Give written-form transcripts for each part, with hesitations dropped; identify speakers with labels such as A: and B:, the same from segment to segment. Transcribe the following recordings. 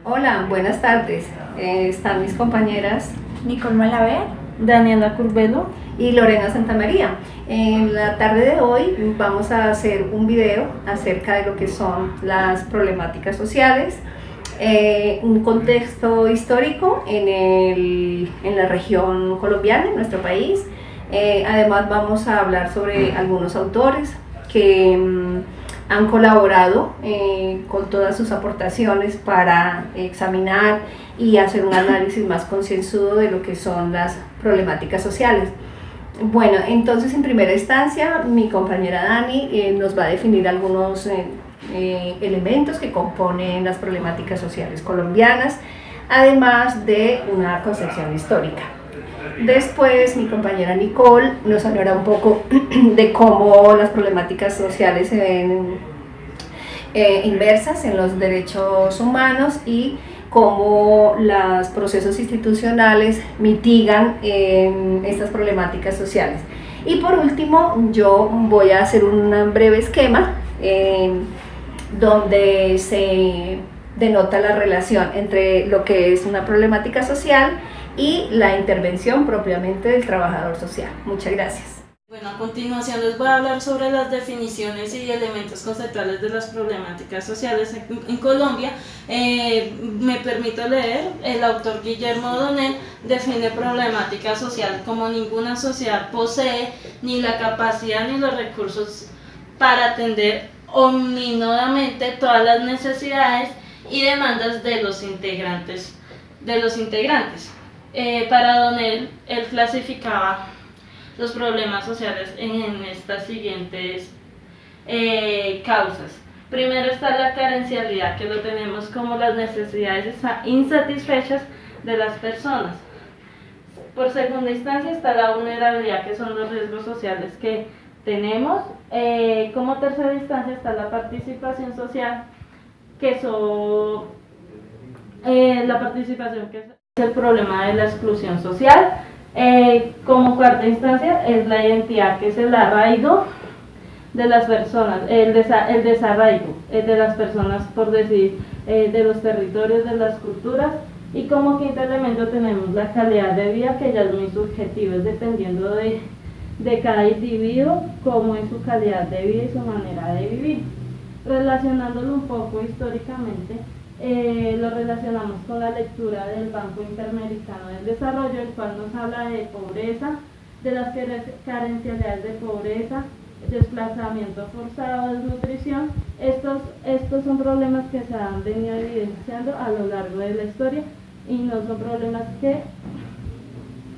A: Hola, buenas tardes. Están mis compañeras
B: Nicole Malaver.
C: Daniela Curvelo.
A: y Lorena Santamaría. En la tarde de hoy vamos a hacer un video acerca de lo que son las problemáticas sociales, un contexto histórico en la región colombiana, en nuestro país. Además vamos a hablar sobre algunos autores que han colaborado con todas sus aportaciones para examinar y hacer un análisis más concienzudo de lo que son las problemáticas sociales. Bueno, entonces en primera instancia mi compañera Dani nos va a definir algunos elementos que componen las problemáticas sociales colombianas, además de una concepción histórica. Después mi compañera Nicole nos hablará un poco de cómo las problemáticas sociales se ven inversas en los derechos humanos y cómo los procesos institucionales mitigan estas problemáticas sociales. Y por último, yo voy a hacer un breve esquema donde se denota la relación entre lo que es una problemática social y la intervención propiamente del trabajador social. Muchas gracias.
C: Bueno, a continuación les voy a hablar sobre las definiciones y elementos conceptuales de las problemáticas sociales en Colombia. Me permito leer, el autor Guillermo O'Donnell define problemática social como ninguna sociedad posee ni la capacidad ni los recursos para atender omninodamente todas las necesidades y demandas de los integrantes. Para O'Donnell, él clasificaba los problemas sociales en estas siguientes causas. Primero está la carencialidad, que lo tenemos como las necesidades insatisfechas de las personas. Por segunda instancia está la vulnerabilidad, que son los riesgos sociales que tenemos. Como tercera instancia está la participación social, que son que es el problema de la exclusión social. Como cuarta instancia es la identidad, que es el arraigo de las personas, el desarraigo de las personas, por decir, de los territorios, de las culturas. Y como quinto elemento tenemos la calidad de vida, que ya es muy subjetivo, es dependiendo de cada individuo, cómo es su calidad de vida y su manera de vivir. Relacionándolo un poco históricamente, lo relacionamos con la lectura del Banco Interamericano del Desarrollo, el cual nos habla de pobreza, de las carencialidades de pobreza, desplazamiento forzado, desnutrición. Estos son problemas que se han venido evidenciando a lo largo de la historia y no son problemas que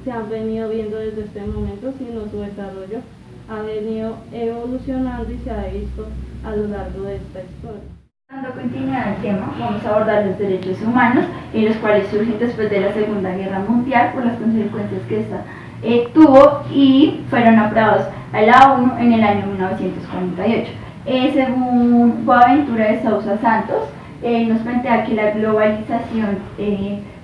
C: se han venido viendo desde este momento, sino su desarrollo ha venido evolucionando y se ha visto a lo largo de esta historia.
B: Dando continuidad al tema, vamos a abordar los derechos humanos, los cuales surgen después de la Segunda Guerra Mundial por las consecuencias que esta tuvo y fueron aprobados a la ONU en el año 1948. Según Boaventura de Sousa Santos, nos plantea que la globalización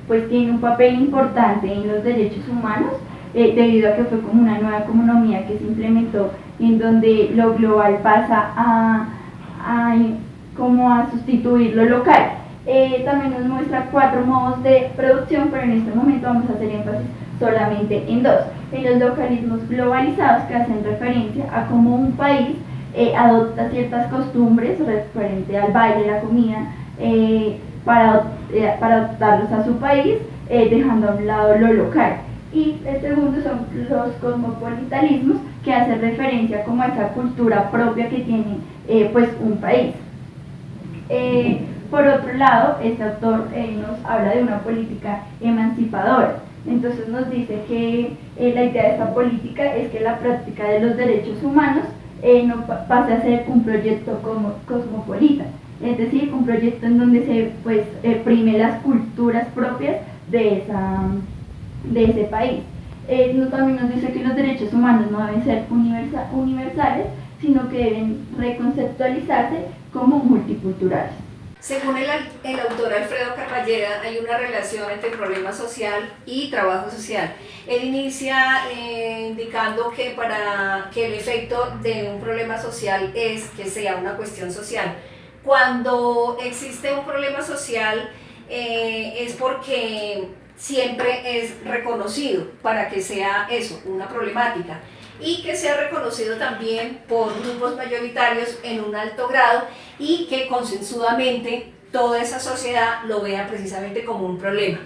B: pues tiene un papel importante en los derechos humanos, debido a que fue como una nueva economía que se implementó, en donde lo global pasa a sustituir lo local. También nos muestra 4 modos de producción, pero en este momento vamos a hacer énfasis solamente en 2. En los localismos globalizados, que hacen referencia a cómo un país adopta ciertas costumbres referente al baile, la comida, para adaptarlos a su país, dejando a un lado lo local. Y el segundo son los cosmopolitanismos, que hacen referencia como a esa cultura propia que tiene pues un país. Por otro lado, este autor nos habla de una política emancipadora. Entonces nos dice que la idea de esta política es que la práctica de los derechos humanos no pase a ser un proyecto cosmopolita, es decir, un proyecto en donde se prime las culturas propias de ese país. También nos dice que los derechos humanos no deben ser universales, sino que deben reconceptualizarse como multiculturales.
A: Según el autor Alfredo Carballeda, hay una relación entre problema social y trabajo social. Él inicia indicando que para que el efecto de un problema social es que sea una cuestión social. Cuando existe un problema social, es porque siempre es reconocido para que sea eso, una problemática, y que sea reconocido también por grupos mayoritarios en un alto grado y que consensudamente toda esa sociedad lo vea precisamente como un problema.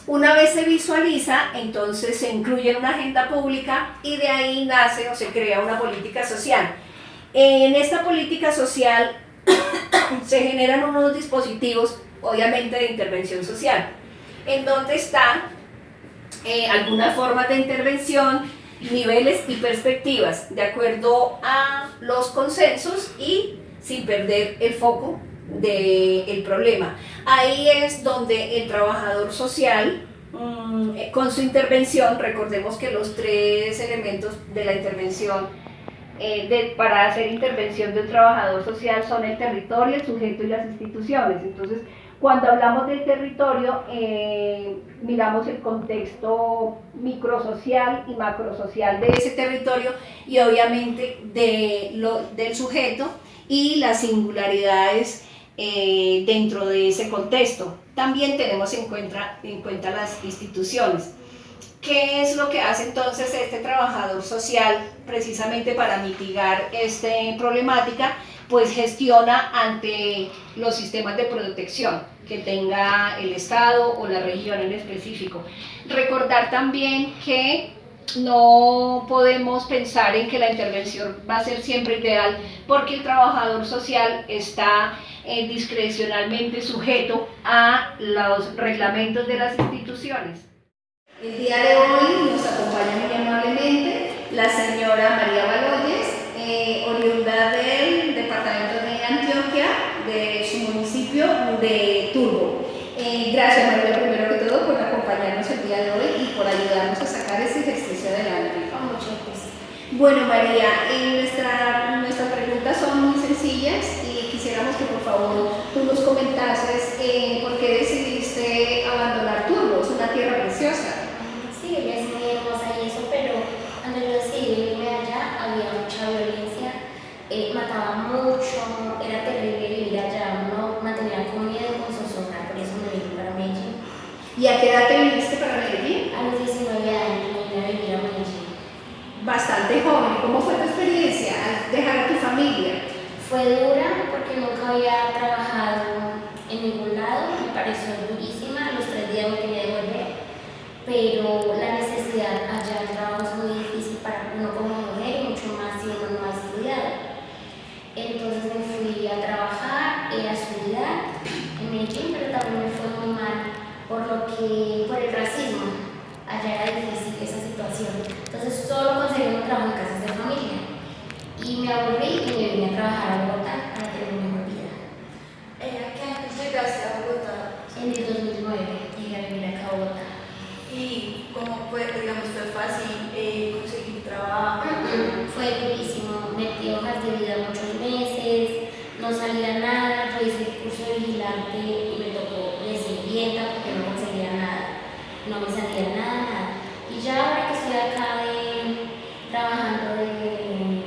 A: Una vez se visualiza, entonces se incluye en una agenda pública y de ahí nace o se crea una política social. En esta política social se generan unos dispositivos, obviamente, de intervención social, en donde están algunas formas de intervención, niveles y perspectivas, de acuerdo a los consensos y sin perder el foco del problema. Ahí es donde el trabajador social, con su intervención, recordemos que los tres elementos de la intervención, para hacer intervención del trabajador social son el territorio, el sujeto y las instituciones. Entonces, cuando hablamos del territorio, miramos el contexto microsocial y macrosocial de ese territorio y obviamente del sujeto y las singularidades dentro de ese contexto. También tenemos en cuenta las instituciones. ¿Qué es lo que hace entonces este trabajador social precisamente para mitigar esta problemática? Pues gestiona ante los sistemas de protección que tenga el Estado o la región en específico. Recordar también que no podemos pensar en que la intervención va a ser siempre ideal, porque el trabajador social está discrecionalmente sujeto a los reglamentos de las instituciones. El día de hoy nos acompaña muy amablemente la señora María Baloyes, oriunda del departamento de Antioquia, de su municipio de Turbo. Gracias, María, primero que todo, por acompañarnos el día de hoy y por ayudarnos a sacar este ejercicio adelante.
D: Con mucho gusto.
A: Bueno, María, nuestras preguntas son muy sencillas y quisiéramos que por favor tú nos comentases por qué decidiste abandonar Turbo. Es una tierra preciosa.
D: Sí, ella es muy hermosa y eso, pero cuando yo decidí irme allá había mucha violencia, mataban mucho, era terrible vivir allá, uno mantenía con miedo, con zozobra, por eso me vine para Medellín.
A: ¿Y a qué edad te viniste para Medellín?
D: A los 19 años me vine a vivir a Medellín.
A: Bastante joven. ¿Cómo fue tu experiencia al dejar a tu familia?
D: Fue dura porque nunca había trabajado en ningún lado, me pareció durísima, a los 3 días me quería devolver, pero la necesidad allá del trabajo es muy difícil para uno como mujer y mucho más si uno no ha estudiado. Entonces me fui a trabajar, a estudiar en Medellín, pero también me fue muy mal por el racismo. Allá era difícil esa situación. Entonces solo conseguí un trabajo en casas de familia. Y me aburrí y me vine a trabajar a Bogotá para tener una mejor vida.
E: ¿A qué año llegaste a Bogotá?
D: En el 2009 llegué a vivir acá a Bogotá.
E: ¿Y cómo fue, digamos, fue fácil conseguir trabajo?
D: Fue durísimo, metí hojas de vida muchos meses, no salía nada, yo hice el curso de vigilante y me tocó de sirvienta porque no conseguía nada, no me salía nada. Y ya ahora que estoy acá trabajando de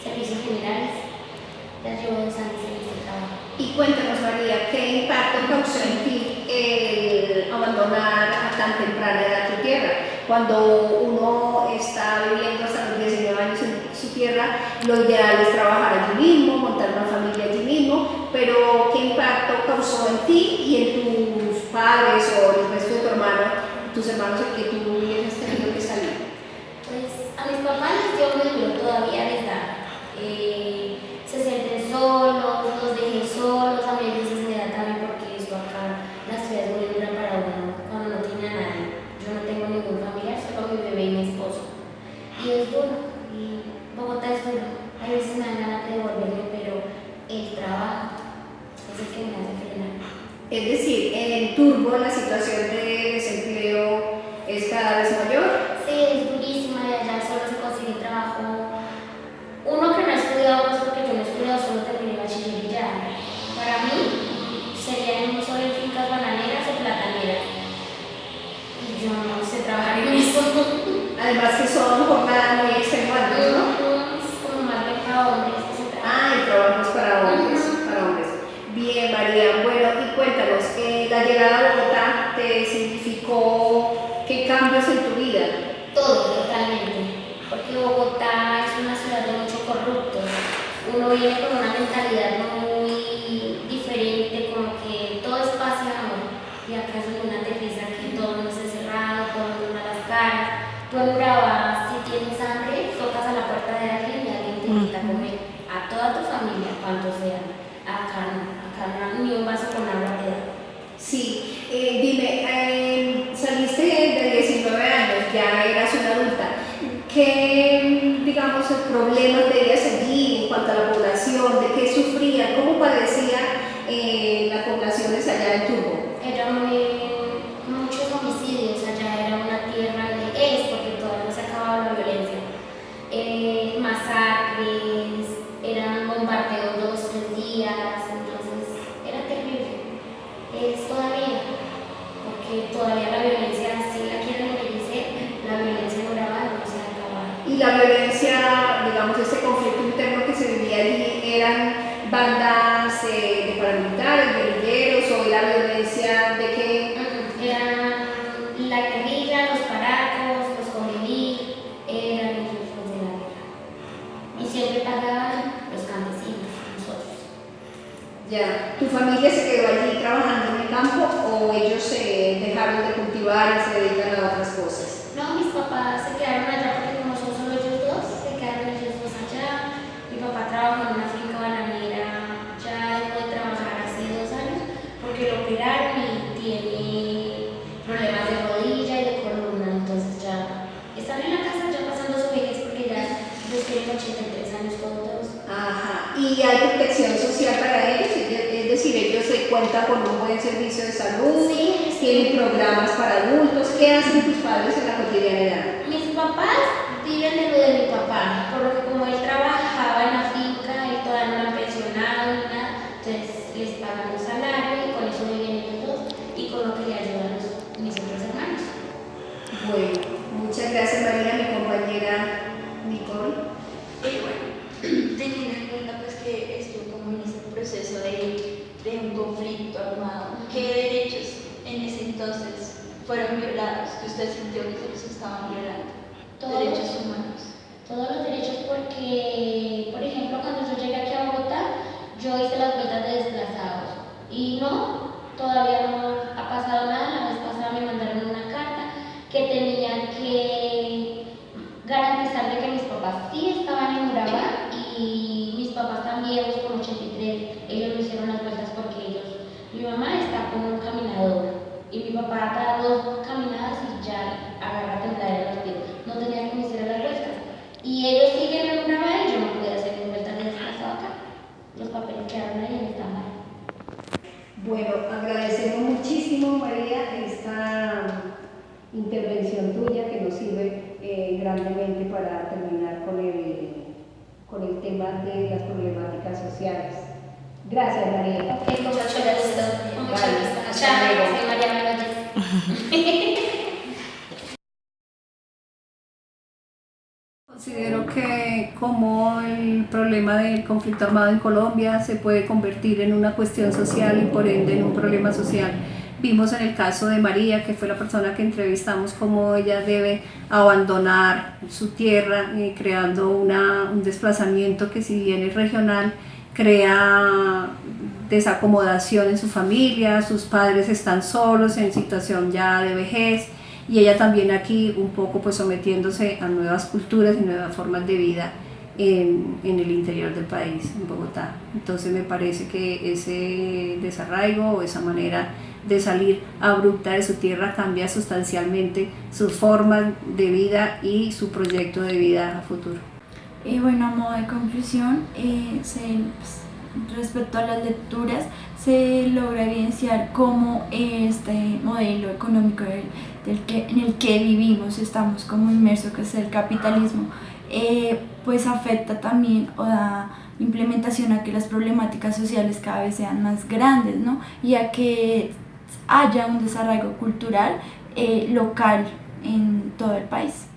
D: servicios generales, ya llevo 2 años en este trabajo.
A: Y cuéntanos, María, ¿qué impacto causó en ti el abandonar a tan temprana edad tu tierra? Cuando uno está viviendo hasta los 19 años en su tierra, lo ideal es trabajar allí mismo, montar una familia allí mismo, pero ¿qué impacto causó en ti y en tus padres o el resto de tus hermanos en que tú hubieras tenido que salir?
D: Pues a mis papás les dio muy duro, todavía les da. Se sienten solos, los dejé solos, a mí a veces me da también porque eso acá, la ciudad es muy dura para uno cuando no tiene a nadie. Yo no tengo ningún familiar, solo mi bebé y mi esposo. Y es duro, y Bogotá es duro. A veces me dan ganas de devolverme, pero el trabajo es el que me hace frenar.
A: Es decir, en Turbo la situación de desempleo es cada vez mayor.
D: Sí, es durísima y allá solo se consigue trabajo. Uno que no ha estudiado, no es porque yo no he estudiado, solo terminé bachiller y ya. Para mí sería solo en fincas bananeras o plataneras. Y yo no sé trabajar en eso.
A: Además que son jornadas muy extenuantes, ¿no?
D: Es como más bien para hombres ese trabajo.
A: Ah, y trabajos para hombres, para hombres. Bien, María. Bueno, y cuéntanos, la la llegada a Bogotá te significó qué cambios en tu vida?
D: Todo, totalmente. Porque Bogotá es una ciudad de muchos corruptos. Uno viene con una mentalidad muy diferente, como que todo es paz y amor. Y acá es donde una aterriza que todo no es cerrado, todo el mundo a las caras. Tú en Urabá, si tienes hambre, tocas a la puerta de alguien y alguien te invita a comer. A toda tu familia, cuantos sean. Acá no, ni un vaso con agua te da.
A: Sí, dime, saliste de 19 años, ya eras una adulta. ¿Qué, digamos, problemas veías allí en cuanto a la población? ¿De qué sufrían? ¿Cómo padecía la población de allá de Turbo?
D: Era muchos homicidios, allá era una tierra porque todavía no se acababa la violencia. Masacres, eran bombardeos 2, 3 días, entonces era terrible. Es todavía, porque todavía la violencia, si la quieren envellecer, la violencia no no se ha acabado.
A: Y la violencia, digamos, ese conflicto interno que se vivía allí, ¿eran bandas de paramilitares, guerrilleros, o la violencia de qué?
D: Eran la guerrilla, los paracos, los convivir, eran los hijos de la guerra. Y siempre pagaban los campesinos, nosotros.
A: Ya, ¿tu familia se quedó allí trabajando en el campo o ellos se dejaron de cultivar y se dedican a otras cosas?
D: No, mis papás se quedaron allá porque como son solo ellos dos, se quedaron ellos dos allá. Mi papá trabajó en una finca bananera, ya dejó de trabajar hace 2 años porque lo operaron y tiene problemas de rodilla y de columna, entonces ya están en la casa ya pasando su vejez porque ya ellos tienen 83 años todos.
A: Ajá, ¿y hay protección social para ellos? Es decir, ellos se cuentan con un buen servicio de salud,
D: Sí.
A: tienen programas para adultos. ¿Qué hacen tus padres en la cotidianidad?
D: Mis papás viven de lo de mi papá, por lo que como él trabajaba en la finca, él todavía no lo han pensionado ni nada, entonces les pagan un salario y con eso viven ellos dos y con lo que le ayudan mis otros hermanos.
A: Bueno, muchas gracias María, mi compañera Nicole.
E: Bueno, teniendo en cuenta pues que estuvo como en ese proceso de un conflicto armado, ¿qué derechos en ese entonces fueron violados? ¿Que usted sintió que se los estaban violando?
D: Todos.
E: Derechos humanos.
D: Todos los derechos porque, por ejemplo, cuando yo llegué aquí a Bogotá, yo hice las vueltas de desplazados y no, todavía no ha pasado nada. La vez pasada me mandaron una carta que tenían que garantizar de que mis papás sí estaban en Urabá y mis papás también, con 83, ellos no hicieron las vueltas porque mi mamá está con un caminador y mi papá cada 2 caminadas y ya agarra tembladera los pies, no tenía que me hiciera las vueltas. Y ellos siguen en Urabá y yo no pude hacer mis vueltas de desplazado acá. Los papeles quedaron ahí en stand-by.
A: Bueno, agradecemos muchísimo María esta intervención tuya que nos sirve grandemente para terminar con el tema de las problemáticas sociales. Gracias María.
D: Ok, con mucho gusto. Con mucho
A: Vale,
D: gusto.
A: hasta
D: Chao,
A: luego.
D: soy María Meloyes.
A: Considero que como el problema del conflicto armado en Colombia se puede convertir en una cuestión social y por ende en un problema social. Vimos en el caso de María, que fue la persona que entrevistamos, cómo ella debe abandonar su tierra, creando un desplazamiento que si bien es regional, crea desacomodación en su familia, sus padres están solos en situación ya de vejez, y ella también aquí un poco pues sometiéndose a nuevas culturas y nuevas formas de vida en el interior del país, en Bogotá. Entonces me parece que ese desarraigo o esa manera de salir abrupta de su tierra cambia sustancialmente sus formas de vida y su proyecto de vida a futuro.
B: Bueno, a modo de conclusión, respecto a las lecturas, se logra evidenciar cómo este modelo económico en el que vivimos, estamos como inmersos, que es el capitalismo, pues afecta también o da implementación a que las problemáticas sociales cada vez sean más grandes, ¿no? Y a que haya un desarraigo cultural local en todo el país.